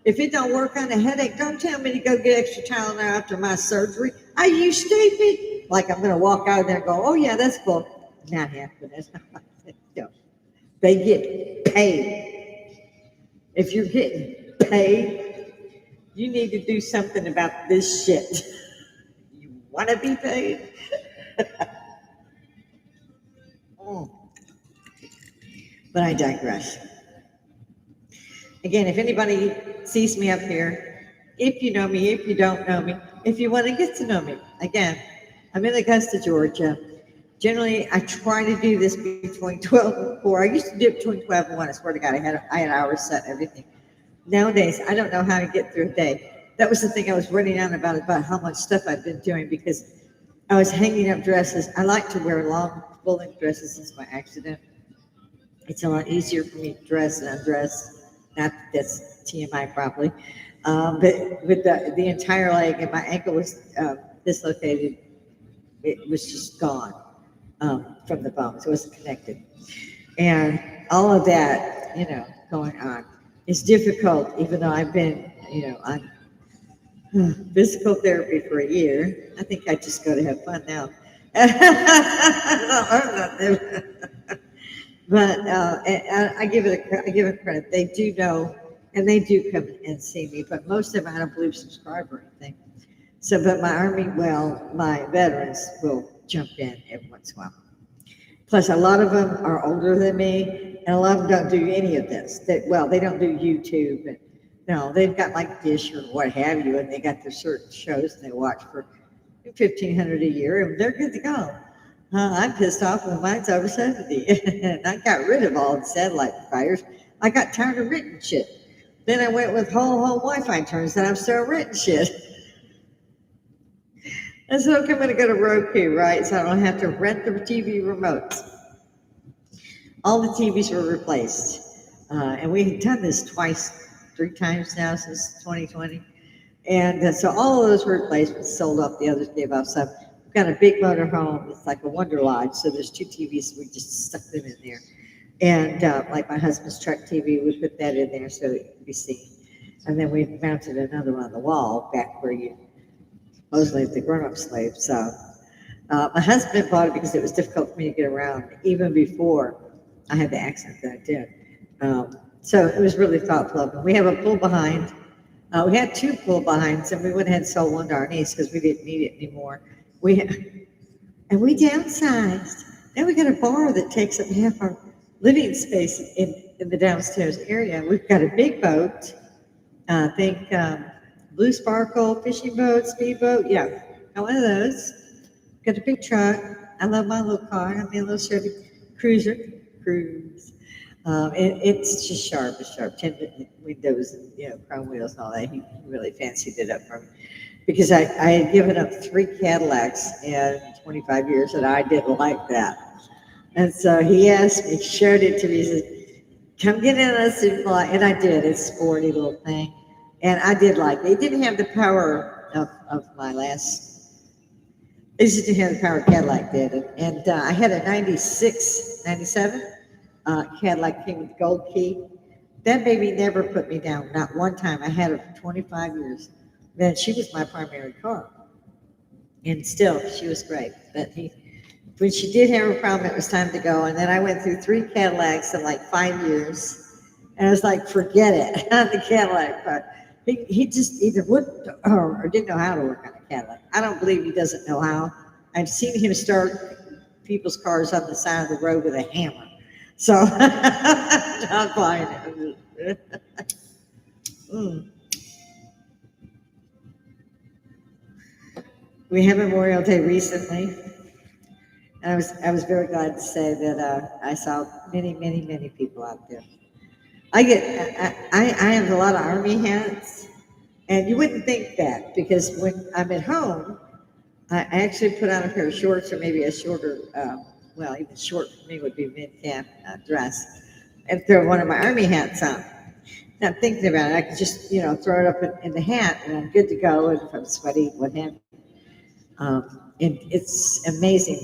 If it don't work on a headache, don't tell me to go get extra Tylenol after my surgery. Are you stupid? Like I'm going to walk out there and go, oh yeah, that's cool. Not happening. No. They get paid. If you're getting paid, you need to do something about this shit. You want to be paid? But I digress. Again, if anybody sees me up here, if you know me, if you don't know me, if you want to get to know me, again, I'm in Augusta, Georgia. Generally, I try to do this between 12 and 4. I used to do it between 12 and 1. I swear to God, I had hours set and everything. Nowadays, I don't know how to get through a day. That was the thing I was running on about how much stuff I've been doing because I was hanging up dresses. I like to wear long, full-length dresses since my accident. It's a lot easier for me to dress and undress. Not that that's TMI probably, but with the entire leg and my ankle was dislocated. It was just gone from the bones. It wasn't connected. And all of that, going on is difficult, even though I've been, on physical therapy for a year. I think I just go to have fun now. I don't learn nothing. But I give it credit. They do know, and they do come and see me. But most of them, I don't believe subscribe or anything. So, but my veterans will jump in every once in a while. Plus, a lot of them are older than me, and a lot of them don't do any of this. They don't do YouTube, and no, they've got like Dish or what have you, and they got their certain shows and they watch for $1,500 a year, and they're good to go. I'm pissed off when mine's over 70. And I got rid of all the satellite providers. I got tired of renting shit. Then I went with whole Wi-Fi. Turns out I'm still renting shit. And so I'm going to go to Roku, right? So I don't have to rent the TV remotes. All the TVs were replaced. And we had done this 3 times now since 2020. And so all of those were replaced, but sold off, the others gave up. So we've got a big motor home. It's like a Wonder Lodge. So there's 2 TVs. We just stuck them in there. And like my husband's truck TV, we put that in there so it could be seen. And then we mounted another one on the wall back where you mostly the grown-up slave. So my husband bought it because it was difficult for me to get around even before I had the accident that I did. So it was really thoughtful of him. We have a pull behind. We had 2 pull behinds, and we went ahead and sold one to our niece because we didn't need it anymore. And we downsized. Now we got a bar that takes up half our living space in the downstairs area. We've got a big boat. I think Blue Sparkle fishing boat, speedboat. Yeah, got one of those. Got a big truck. I love my little car. I mean, a little Chevy Cruise. It's just sharp. It's sharp. 10 windows and chrome wheels and all that. He really fancied it up for me because I had given up 3 Cadillacs in 25 years, and I didn't like that. And so he asked me, showed it to me. He said, "Come get in a Superfly," and I did. It's a sporty little thing, and I did like it. It didn't have the power of my last. It just didn't have the power Cadillac did, and I had a 96, 97 Cadillac King with the gold key. That baby never put me down, not one time. I had her for 25 years. Then she was my primary car, and still she was great. But when she did have a problem, it was time to go. And then I went through 3 Cadillacs in like 5 years, And I was like, forget it, on the Cadillac. But he just either wouldn't or didn't know how to work on a Cadillac. I don't believe he doesn't know how. I've seen him start people's cars on the side of the road with a hammer. So I'm not buying it. Mm. We had Memorial Day recently, and I was very glad to say that I saw many people out there. I have a lot of Army hats, and you wouldn't think that because when I'm at home, I actually put on a pair of shorts or maybe a shorter, well, even short for me would be mid-calf dress, and throw one of my Army hats on. Not thinking about it, I could just throw it up in the hat, and I'm good to go. And if I'm sweaty, what have you. And it's amazing.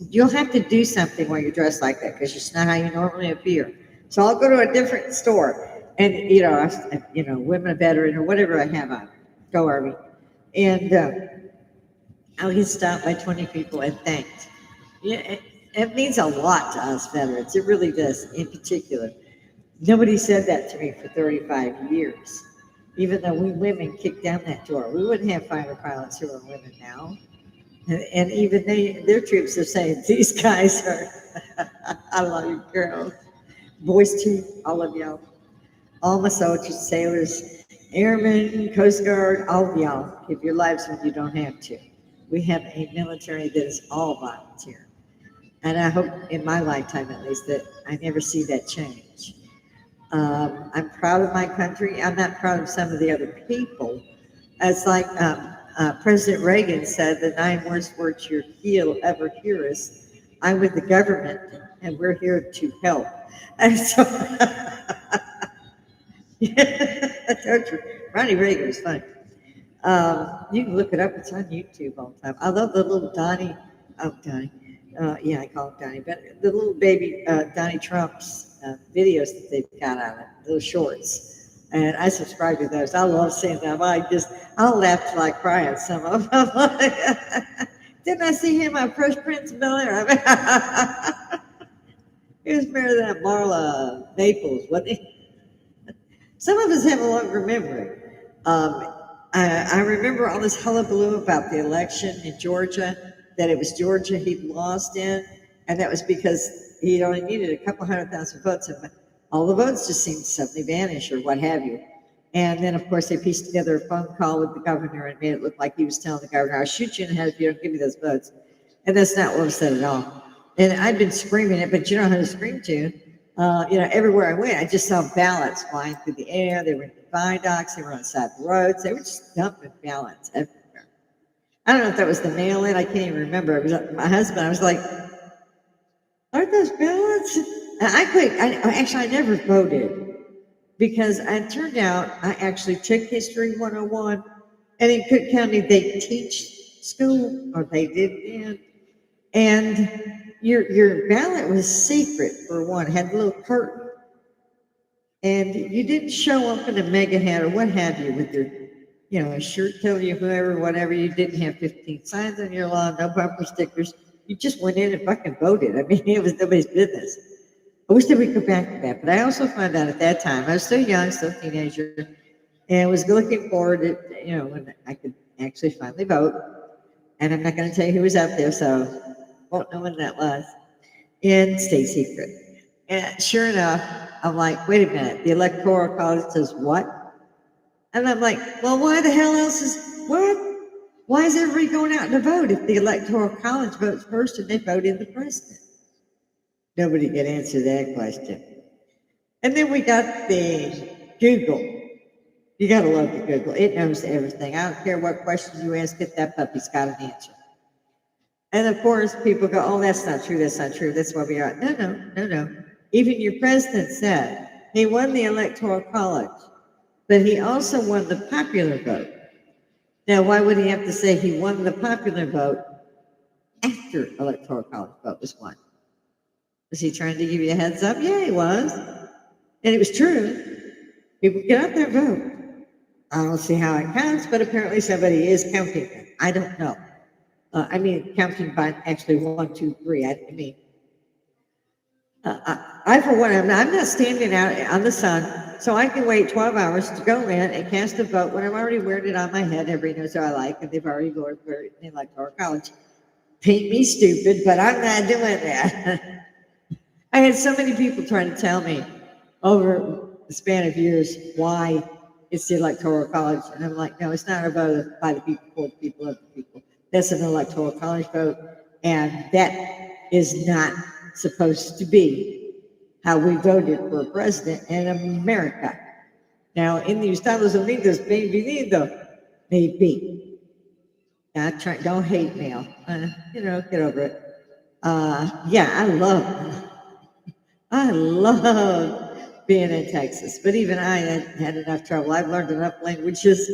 You'll have to do something while you're dressed like that because it's not how you normally appear. So I'll go to a different store, and women veteran or whatever I have on, go Army, and I'll get stopped by 20 people and thanked. Yeah, it means a lot to us veterans. It really does. In particular, nobody said that to me for 35 years. Even though we women kicked down that door, we wouldn't have fighter pilots who are women now. And even their troops are saying, these guys are, I love you girls, boys too, all of y'all, all my soldiers, sailors, airmen, Coast Guard, all of y'all, give your lives when you don't have to. We have a military that is all volunteer. And I hope in my lifetime, at least, that I never see that change. I'm proud of my country. I'm not proud of some of the other people. It's like President Reagan said, the 9 worst words you'll ever hear is, I'm with the government and we're here to help. And so, Ronnie Reagan was funny. You can look it up, it's on YouTube all the time. I love the little Donnie, yeah, I call him Donnie, but the little baby Donnie Trump's videos that they've got on it, those shorts. And I subscribe to those. I love seeing them. I'll laugh till I cry at some of them. Didn't I see him on Fresh Prince of Bel-Air? He was married to that Marla Maples, wasn't he? Some of us have a longer memory. I remember all this hullabaloo about the election in Georgia, that it was Georgia he'd lost in, and that was because he'd only needed a couple 100,000 votes, and all the votes just seemed to suddenly vanish or what have you. And then, of course, they pieced together a phone call with the governor and made it look like he was telling the governor, I'll shoot you in the head if you don't give me those votes. And that's not what was said at all. And I'd been screaming it, but you know how to scream to. Everywhere I went, I just saw ballots flying through the air. They were in the viaducts, they were on the side of the roads. They were just dumping ballots everywhere. I don't know if that was the mail-in. I can't even remember. It was my husband. I was like, aren't those ballots? And I quit. I never voted because it turned out I actually took History 101, and in Cook County they teach school, or they did then, and your ballot was secret for one. It had a little curtain, and you didn't show up in a mega hat or what have you with your a shirt telling you whoever, whatever. You didn't have 15 signs on your lawn, no bumper stickers. You just went in and fucking voted. I mean, it was nobody's business. I wish that we could go back to that, but I also found out at that time, I was still young, still a teenager, and was looking forward to, when I could actually finally vote. And I'm not going to tell you who was out there, so won't know when that was. And stay secret. And sure enough, I'm like, wait a minute, the Electoral College says what? And I'm like, well, why the hell else is, what? Why is everybody going out to vote if the Electoral College votes first and they vote in the president? Nobody can answer that question. And then we got the Google. You got to love the Google. It knows everything. I don't care what questions you ask it, that puppy's got an answer. And of course, people go, oh, that's not true, that's not true, that's why we are. No. Even your president said he won the Electoral College, but he also won the popular vote. Now, why would he have to say he won the popular vote after Electoral College vote was won? Was he trying to give you a heads up? Yeah, he was. And it was true. People get out there and vote. I don't see how it counts, but apparently somebody is counting them. I don't know. Counting by actually 1, 2, 3. For one, I'm not standing out on the sun, so I can wait 12 hours to go in and cast a vote when I'm already wearing it on my head. Everybody knows who I like, and they've already voted for it in the Electoral College. Paint me stupid, but I'm not doing that. I had so many people trying to tell me over the span of years why it's the Electoral College, and I'm like, no, it's not a vote by the people, for the people, of the people. That's an Electoral College vote, and that is not supposed to be how we voted for a president in America. Now, in the Estados Unidos, bienvenido, maybe. Don't hate mail. Get over it. Yeah, I love being in Texas, but even I had enough trouble. I've learned enough languages,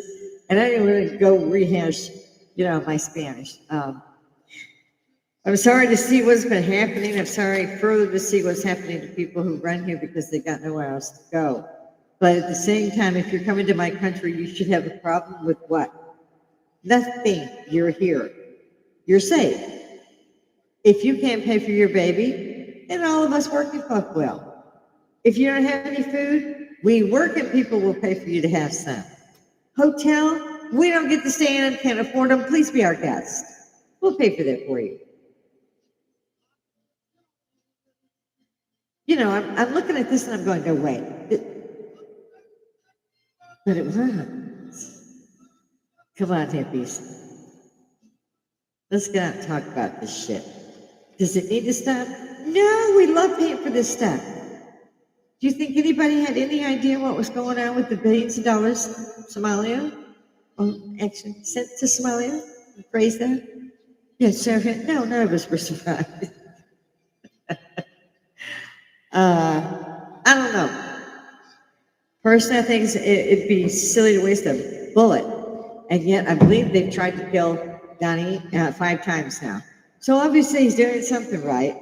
and I didn't really go rehash, my Spanish. I'm sorry to see what's been happening. I'm sorry further to see what's happening to people who run here because they got nowhere else to go. But at the same time, if you're coming to my country, you should have a problem with what? Nothing. You're here. You're safe. If you can't pay for your baby, then all of us working folk will. If you don't have any food, we working people will pay for you to have some. Hotel, we don't get to stay in and can't afford them. Please be our guest. We'll pay for that for you. I'm looking at this and I'm going, no, wait. But it runs. Come on, hippies. Let's get out and talk about this shit. Does it need to stop? No, we love paying for this stuff. Do you think anybody had any idea what was going on with the billions of dollars Somalia? Or actually sent to Somalia? Phrase that? Yes, sir. No, none of us were surprised. I don't know. Personally, I think it'd be silly to waste a bullet. And yet, I believe they've tried to kill Donnie 5 times now. So obviously, he's doing something right.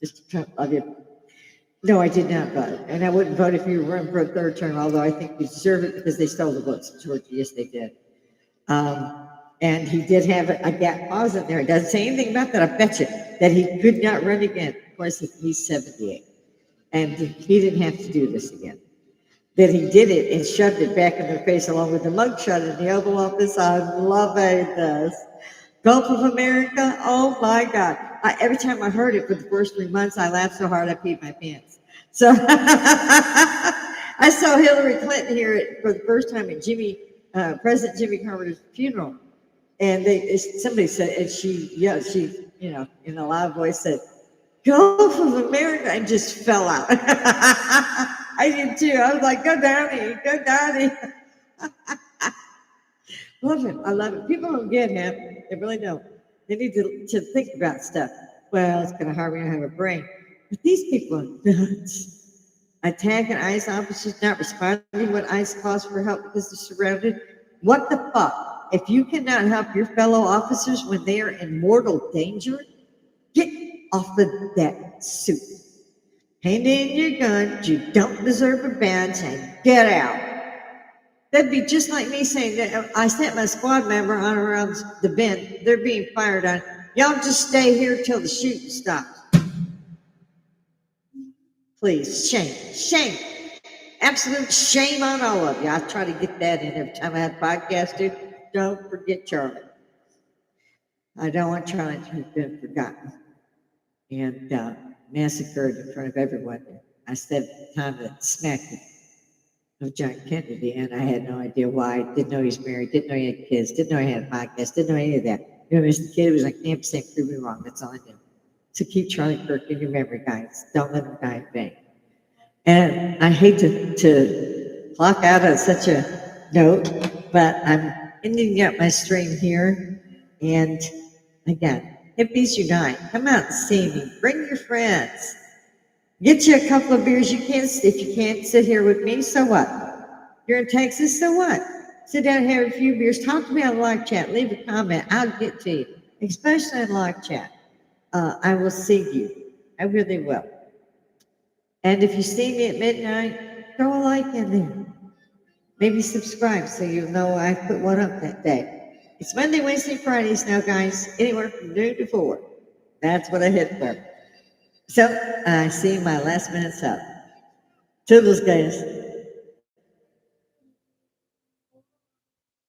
Mr. Trump, love you. No, I did not vote. And I wouldn't vote if you were running for a 3rd term, although I think you deserve it because they stole the votes in Georgia. Yes, they did. And he did have a gap pause in there. It doesn't say anything about that. I bet you that he could not run again. Of course, he's 78. And he didn't have to do this again. That he did it and shoved it back in their face along with the mugshot in the Oval Office. I'm loving this. Gulf of America, oh my God. Every time I heard it for the first 3 months, I laughed so hard I peed my pants. So I saw Hillary Clinton here for the first time at President Jimmy Carter's funeral. And somebody said, and she, in a loud voice said, Gulf of America, and just fell out. I did too. I was like, go Donnie, go Donnie. Love it. I love it. People don't get him. They really don't. They need to think about stuff. Well, it's going to harm me to have a brain. But these people are nuts. Attacking ICE officers, not responding when ICE calls for help because they're surrounded. What the fuck? If you cannot help your fellow officers when they are in mortal danger, get off of that suit. Hand in your gun. You don't deserve a badge and get out. That'd be just like me saying that I sent my squad member on around the bend. They're being fired on. Y'all just stay here till the shooting stops. Please, shame. Absolute shame on all of you. I try to get that in every time I have a podcast, dude. Don't forget Charlie. I don't want Charlie to have been forgotten and massacred in front of everyone. I said at the time that smacked me of John Kennedy, and I had no idea why. Didn't know he was married, didn't know he had kids, didn't know he had a podcast, didn't know any of that. He was the kid who was on campus saying, prove me wrong. That's all I knew. So keep Charlie Kirk in your memory, guys. Don't let him die in vain. And I hate to clock out on such a note, but I'm ending up my stream here. And again, hippies unite. Come out and see me. Bring your friends. Get you a couple of beers. If you can't sit here with me, so what? You're in Texas, so what? Sit down and have a few beers. Talk to me on live chat. Leave a comment. I'll get to you, especially on live chat. I will see you. I really will. And if you see me at midnight, throw a like in there. Maybe subscribe so you know I put one up that day. It's Monday, Wednesday, Fridays now, guys. Anywhere from noon to 4. That's what I hit for. So I see my last minute's up. Toodles, guys.